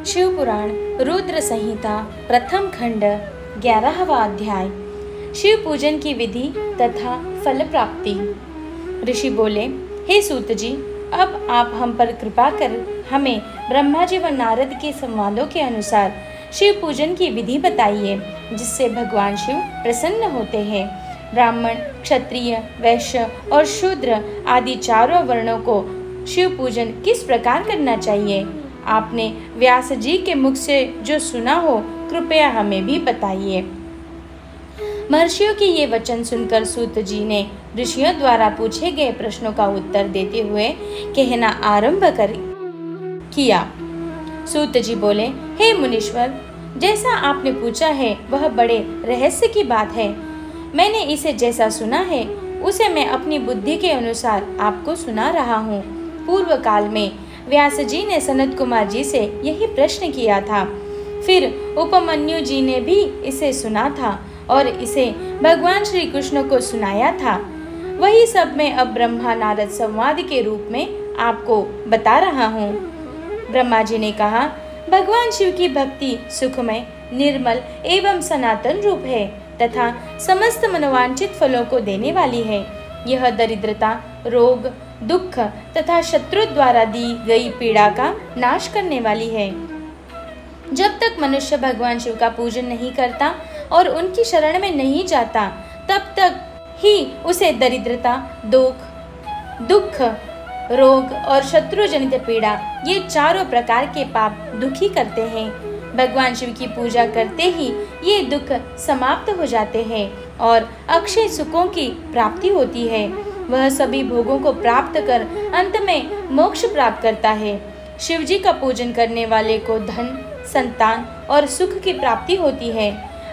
शिव पुराण रुद्र संहिता प्रथम खंड 11वां अध्याय शिव पूजन की विधि तथा फल प्राप्ति। ऋषि बोले, हे सूत जी, अब आप हम पर कृपा कर हमें ब्रह्मा जी व नारद के संवादों के अनुसार शिव पूजन की विधि बताइए, जिससे भगवान शिव प्रसन्न होते हैं। ब्राह्मण, क्षत्रिय, वैश्य और शूद्र आदि चारों वर्णों को शिव पूजन किस प्रकार करना चाहिए? आपने व्यास जी के मुख से जो सुना हो, कृपया हमें भी बताइए। महर्षियों के ये वचन सुनकर सूत जी ने ऋषियों द्वारा पूछे गए प्रश्नों का उत्तर देते हुए कहना आरंभ किया। सूत जी बोले, हे मुनीश्वर, जैसा आपने पूछा है वह बड़े रहस्य की बात है। मैंने इसे जैसा सुना है उसे मैं अपनी बुद्धि के अनुसार आपको सुना रहा हूँ। पूर्व काल में व्यास जी ने सनत कुमार जी से यही प्रश्न किया था। फिर उपमन्यु जी ने भी इसे सुना था और इसे भगवान श्री कृष्ण को सुनाया था। वही सब मैं अब ब्रह्मा नारद संवाद के रूप में आपको बता रहा हूँ। ब्रह्मा जी ने कहा, भगवान शिव की भक्ति सुखमय, निर्मल एवं सनातन रूप है तथा समस्त मनोवांछित फलों को देने वाली है। यह दरिद्रता, रोग, दुख तथा शत्रु द्वारा दी गई पीड़ा का नाश करने वाली है। जब तक मनुष्य भगवान शिव का पूजन नहीं करता और उनकी शरण में नहीं जाता, तब तक ही उसे दरिद्रता, दुख, रोग और शत्रु जनित पीड़ा, ये चारों प्रकार के पाप दुखी करते हैं। भगवान शिव की पूजा करते ही ये दुख समाप्त हो जाते हैं और अक्षय सुखों की प्राप्ति होती है। वह सभी भोगों को प्राप्त कर अंत में मोक्ष प्राप्त करता है। शिव जी का पूजन करने वाले को धन, संतान और सुख की प्राप्ति होती है।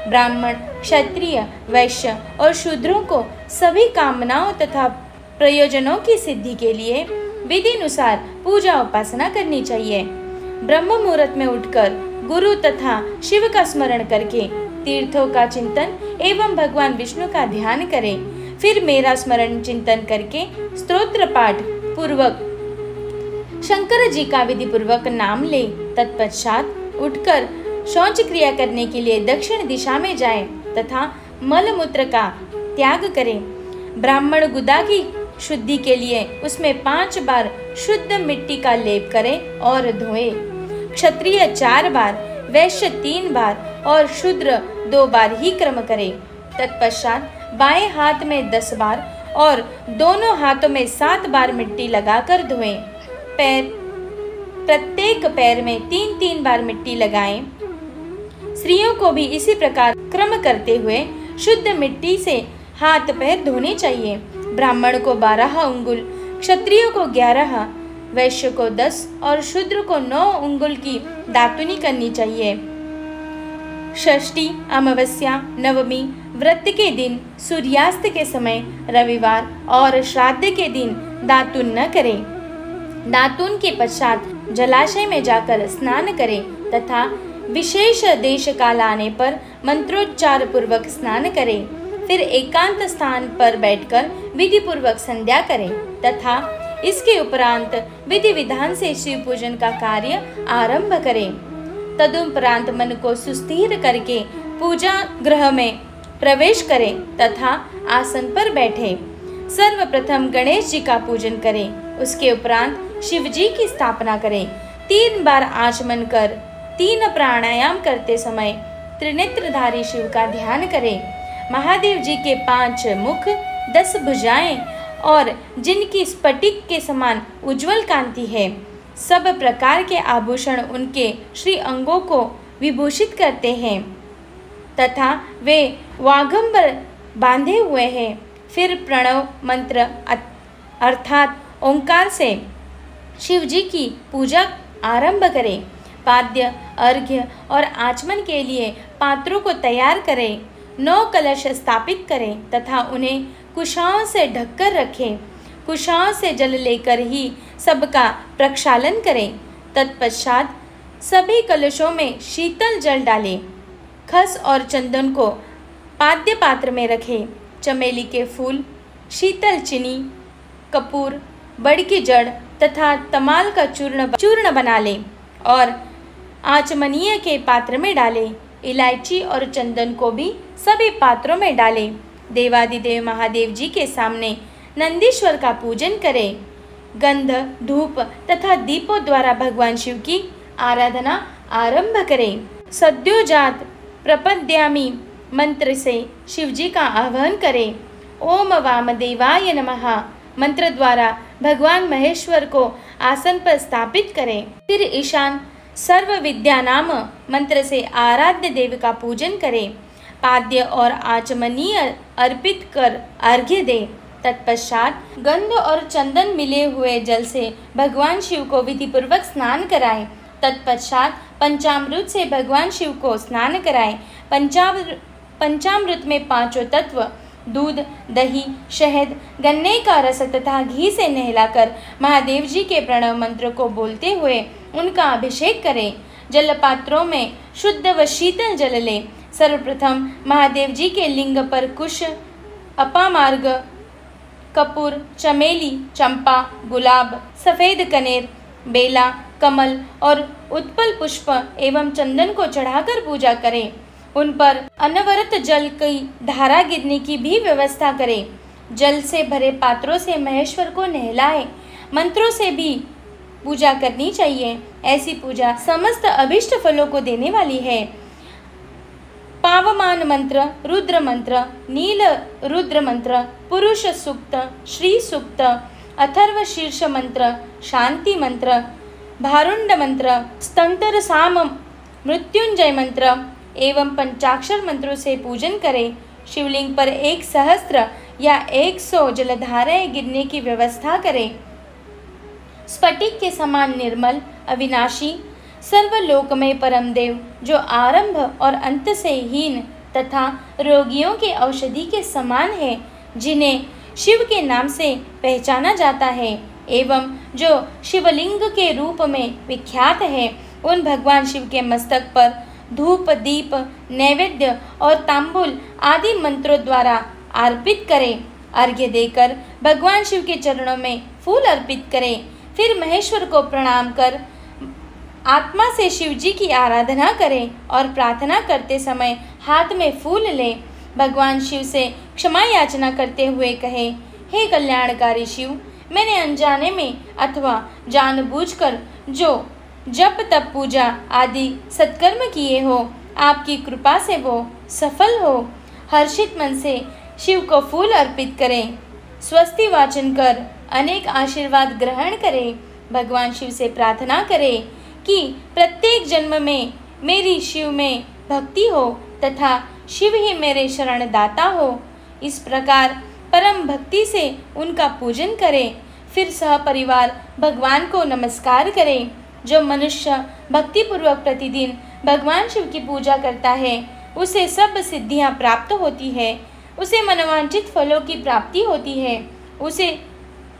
ब्राह्मण, क्षत्रिय, वैश्य और शूद्रों को सभी कामनाओं तथा प्रयोजनों की सिद्धि के लिए विधि अनुसार पूजा उपासना करनी चाहिए। ब्रह्म मुहूर्त में उठकर गुरु तथा शिव का स्मरण करके तीर्थों का चिंतन एवं भगवान विष्णु का ध्यान करें। फिर मेरा स्मरण चिंतन करके स्तोत्र पाठ पूर्वक शंकर जी का विधि पूर्वक नाम ले। तत्पश्चात उठकर शौच क्रिया करने के लिए दक्षिण दिशा में जाएं तथा मल मूत्र का त्याग करें। ब्राह्मण गुदा की शुद्धि के लिए उसमें 5 बार शुद्ध मिट्टी का लेप करें और धोएं। क्षत्रिय 4 बार, वैश्य 3 बार और शूद्र 2 बार ही क्रम करें। तत्पश्चात बाएं हाथ में 10 बार और दोनों हाथों में 7 बार मिट्टी लगाकर धोएं। प्रत्येक पैर में 3-3 बार मिट्टी लगाएं। स्त्रियों को भी इसी प्रकार क्रम करते हुए शुद्ध मिट्टी से हाथ पैर धोने चाहिए। ब्राह्मण को 12 अंगुल, क्षत्रिय को 11, वैश्य को 10 और शूद्र को 9 अंगुल की दातुनी करनी चाहिए। षष्ठी, अमावस्या, नवमी, व्रत के दिन, सूर्यास्त के समय, रविवार और श्राद्ध के दिन दातुन न करें। दातुन के पश्चात जलाशय में जाकर स्नान करें तथा विशेष देश काल आने पर मंत्रोच्चार पूर्वक स्नान करें। फिर एकांत स्थान पर बैठकर विधि पूर्वक संध्या करें तथा इसके उपरांत विधि विधान से शिव पूजन का कार्य आरंभ करें। तदुपरांत मन को सुस्थिर करके पूजा गृह में प्रवेश करें तथा आसन पर बैठें। सर्वप्रथम गणेश जी का पूजन करें। उसके उपरांत शिव जी की स्थापना करें। 3 बार आचमन कर 3 प्राणायाम करते समय त्रिनेत्रधारी शिव का ध्यान करें। महादेव जी के 5 मुख, 10 भुजाएं और जिनकी स्फटिक के समान उज्जवल कांति है। सब प्रकार के आभूषण उनके श्री अंगों को विभूषित करते हैं तथा वे वाघंबर बांधे हुए हैं। फिर प्रणव मंत्र अर्थात ओंकार से शिव जी की पूजा आरंभ करें। पाद्य, अर्घ्य और आचमन के लिए पात्रों को तैयार करें। 9 कलश स्थापित करें तथा उन्हें कुशाओं से ढककर रखें। कुशाओं से जल लेकर ही सबका प्रक्षालन करें। तत्पश्चात सभी कलशों में शीतल जल डालें। खस और चंदन को पाद्य पात्र में रखें। चमेली के फूल, शीतल चीनी, कपूर, बड़ की जड़ तथा तमाल का चूर्ण बना लें और आचमनीय के पात्र में डाले। इलायची और चंदन को भी सभी पात्रों में डाले। देवादिदेव महादेव जी के सामने नंदीश्वर का पूजन करें। गंध, धूप तथा दीपों द्वारा भगवान शिव की आराधना आरंभ करें। सद्योजात प्रपद्यामि मंत्र से शिव जी का आह्वान करें। ओम वामदेवाय नमः मंत्र द्वारा भगवान महेश्वर को आसन पर स्थापित करें। फिर ईशान सर्व विद्या नाम मंत्र से आराध्य देव का पूजन करें। पाद्य और आचमनीय अर्पित कर अर्घ्य दें। तत्पश्चात गंध और चंदन मिले हुए जल से भगवान शिव को विधि पूर्वक स्नान कराएं। तत्पश्चात पंचामृत से भगवान शिव को स्नान कराएं। पंचामृत में पांचों तत्व दूध, दही, शहद, गन्ने का रस तथा घी से नहलाकर महादेव जी के प्रणव मंत्र को बोलते हुए उनका अभिषेक करें। जल पात्रों में शुद्ध व शीतल जल लें। सर्वप्रथम महादेव जी के लिंग पर कुश, अपामार्ग, कपूर, चमेली, चंपा, गुलाब, सफेद कनेर, बेला, कमल और उत्पल पुष्प एवं चंदन को चढ़ाकर पूजा करें। उन पर अनवरत जल की धारा गिरने की भी व्यवस्था करें। जल से भरे पात्रों से महेश्वर को नहलाएं। मंत्रों से भी पूजा करनी चाहिए। ऐसी पूजा समस्त अभिष्ट फलों को देने वाली है। पावमान मंत्र, रुद्र मंत्र, नील रुद्र मंत्र, पुरुष सूक्त, श्री सूक्त, अथर्व शीर्ष मंत्र, शांति मंत्र, भारुंड मंत्र, स्तंतर साम, मृत्युंजय मंत्र एवं पंचाक्षर मंत्रों से पूजन करें। शिवलिंग पर 1 सहस्त्र या 100 जलधाराएं गिरने की व्यवस्था करें। स्फटिक के समान निर्मल, अविनाशी, सर्वलोकमय परमदेव जो आरंभ और अंत से हीन तथा रोगियों के औषधि के समान है, जिन्हें शिव के नाम से पहचाना जाता है एवं जो शिवलिंग के रूप में विख्यात है, उन भगवान शिव के मस्तक पर धूप, दीप, नैवेद्य और तांबूल आदि मंत्रों द्वारा अर्पित करें। अर्घ्य देकर भगवान शिव के चरणों में फूल अर्पित करें। फिर महेश्वर को प्रणाम कर आत्मा से शिव जी की आराधना करें और प्रार्थना करते समय हाथ में फूल लें। भगवान शिव से क्षमा याचना करते हुए कहें, हे कल्याणकारी शिव, मैंने अनजाने में अथवा जानबूझकर जो जप तप पूजा आदि सत्कर्म किए हो, आपकी कृपा से वो सफल हो। हर्षित मन से शिव को फूल अर्पित करें। स्वस्ति वाचन कर अनेक आशीर्वाद ग्रहण करें। भगवान शिव से प्रार्थना करें कि प्रत्येक जन्म में मेरी शिव में भक्ति हो तथा शिव ही मेरे शरणदाता हो। इस प्रकार परम भक्ति से उनका पूजन करें। फिर सह परिवार भगवान को नमस्कार करें। जो मनुष्य भक्तिपूर्वक प्रतिदिन भगवान शिव की पूजा करता है, उसे सब सिद्धियां प्राप्त होती है, उसे मनोवांछित फलों की प्राप्ति होती है,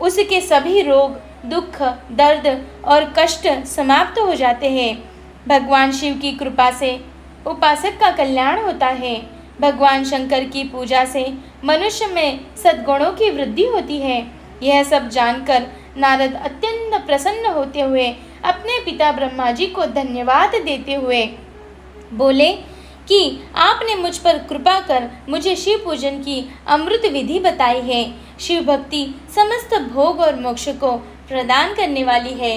उसके सभी रोग, दुख, दर्द और कष्ट समाप्त हो जाते हैं। भगवान शिव की कृपा से उपासक का कल्याण होता है। भगवान शंकर की पूजा से मनुष्य में सद्गुणों की वृद्धि होती है। यह सब जानकर नारद अत्यंत प्रसन्न होते हुए अपने पिता ब्रह्मा जी को धन्यवाद देते हुए बोले कि आपने मुझ पर कृपा कर मुझे शिव पूजन की अमृत विधि बताई है। शिव भक्ति समस्त भोग और मोक्ष को प्रदान करने वाली है।